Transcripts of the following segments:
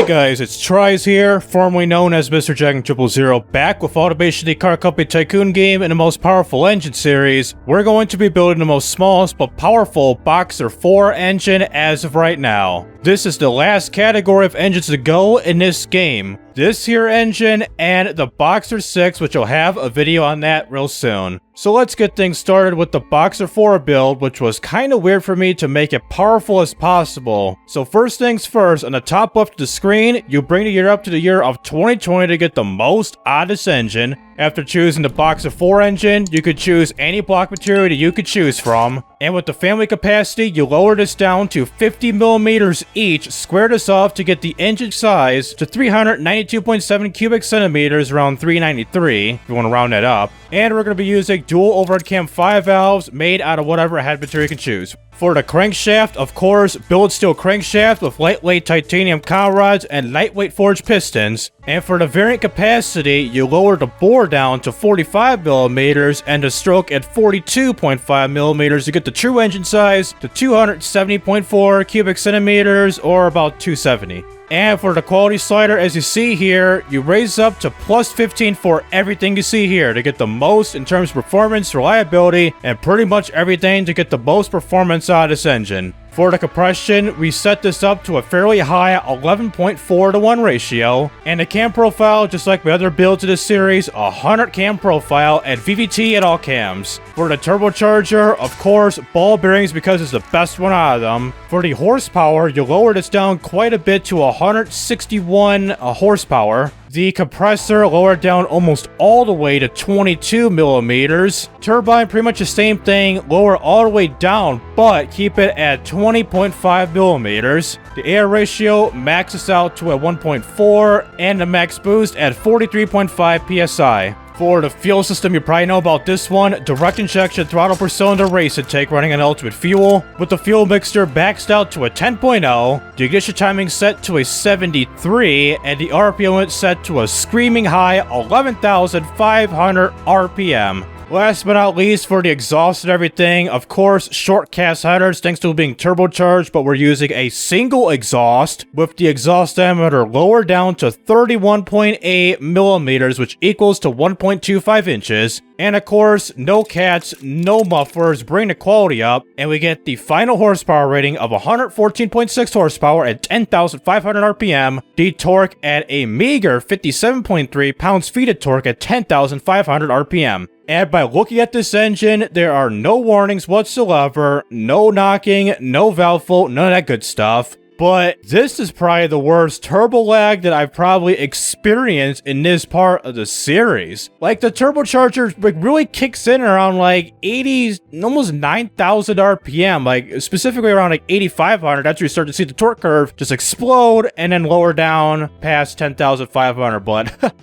Hey guys, it's TRIZE here, formerly known as Mr. Jack 000, back with Automation the Car Company Tycoon game in the most powerful engine series. We're going to be building the most smallest but powerful Boxer 4 engine as of right now. This is the last category of engines to go in this game. This here engine and the Boxer 6, which I'll have a video on that real soon. So let's get things started with the Boxer 4 build, which was kinda weird for me to make it powerful as possible. So first things first, on the top left of the screen, you bring the year up to the year of 2020 to get the most out of this engine. After choosing the Boxer 4 engine, you could choose any block material that you could choose from. And with the family capacity, you lower this down to 50mm each, square this off to get the engine size to 392.7 cubic centimeters, around 393, if you want to round that up. And we're going to be using dual overhead cam 5 valves made out of whatever head material you can choose. For the crankshaft, of course, billet steel crankshaft with lightweight titanium cowl rods and lightweight forged pistons. And for the variant capacity, you lower the bore down to 45mm and the stroke at 42.5mm to get the true engine size to 270.4 cubic centimeters, or about 270. And for the quality slider, as you see here, you raise up to +15 for everything you see here to get the most in terms of performance, reliability, and pretty much everything to get the most performance out of this engine. For the compression, we set this up to a fairly high 11.4:1 ratio, and the cam profile, just like my other builds of this series, 100 cam profile at VVT at all cams. For the turbocharger, of course, ball bearings because it's the best one out of them. For the horsepower, you lower this down quite a bit to 161 horsepower. The compressor lowered down almost all the way to 22mm. Turbine, pretty much the same thing, lower all the way down, but keep it at 20.5mm. The air ratio maxes out to a 1.4, and the max boost at 43.5 psi. For the fuel system, you probably know about this one. Direct injection throttle per cylinder race intake running on ultimate fuel. With the fuel mixture maxed out to a 10.0, the ignition timing set to a 73, and the RPM limit set to a screaming high 11,500 RPM. Last but not least, for the exhaust and everything, of course, short cast headers thanks to it being turbocharged, but we're using a single exhaust with the exhaust diameter lowered down to 31.8mm, which equals to 1.25 inches. And of course, no cats, no mufflers, bring the quality up, and we get the final horsepower rating of 114.6 horsepower at 10,500 RPM, the torque at a meager 57.3 pounds-feet of torque at 10,500 RPM. And by looking at this engine, there are no warnings whatsoever, no knocking, no valve fault, none of that good stuff. But this is probably the worst turbo lag that I've probably experienced in this part of the series. Like, the turbocharger really kicks in around like 80, almost 9,000 RPM, like specifically around like 8,500. That's where you start to see the torque curve just explode and then lower down past 10,500. But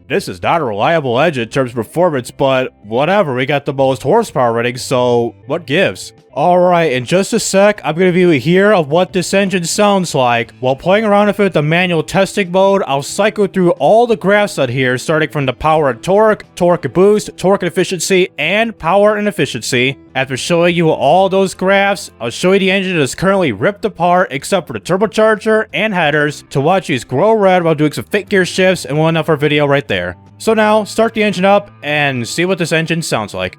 this is not a reliable engine in terms of performance, but whatever, we got the most horsepower rating, so what gives? Alright, in just a sec, I'm going to give you here of what this engine sounds like. While playing around with it with the manual testing mode, I'll cycle through all the graphs out here, starting from the power and torque, torque and boost, torque and efficiency, and power and efficiency. After showing you all those graphs, I'll show you the engine that is currently ripped apart except for the turbocharger and headers to watch these grow red while doing some fake gear shifts, and we'll end up our video right there. So now, start the engine up and see what this engine sounds like.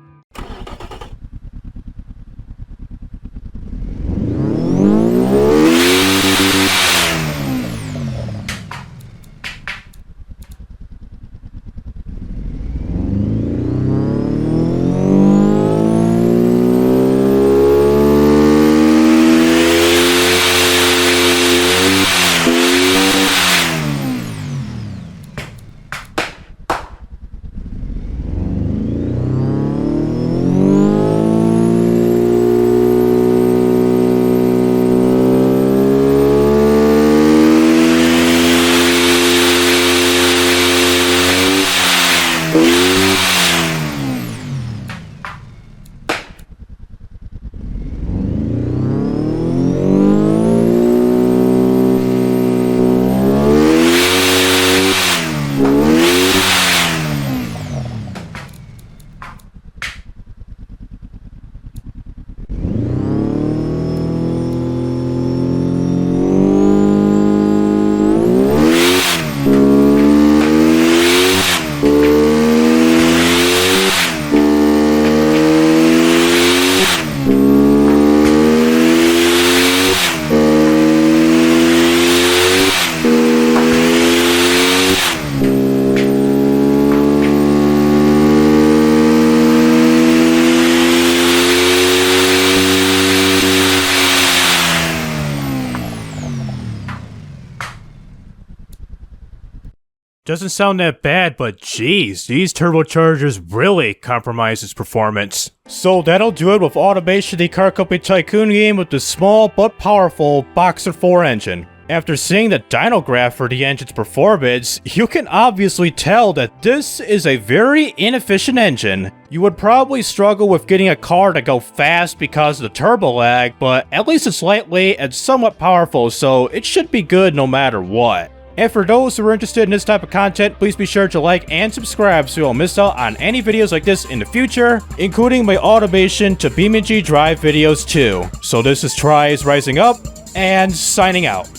Doesn't sound that bad, but geez, these turbochargers really compromise its performance. So that'll do it with Automation, the car company Tycoon game with the small but powerful Boxer 4 engine. After seeing the dyno graph for the engine's performance, you can obviously tell that this is a very inefficient engine. You would probably struggle with getting a car to go fast because of the turbo lag, but at least it's lightweight and somewhat powerful, so it should be good no matter what. And for those who are interested in this type of content, please be sure to like and subscribe so you won't miss out on any videos like this in the future, including my automation to BeamNG drive videos too. So this is TRIZE rising up and signing out.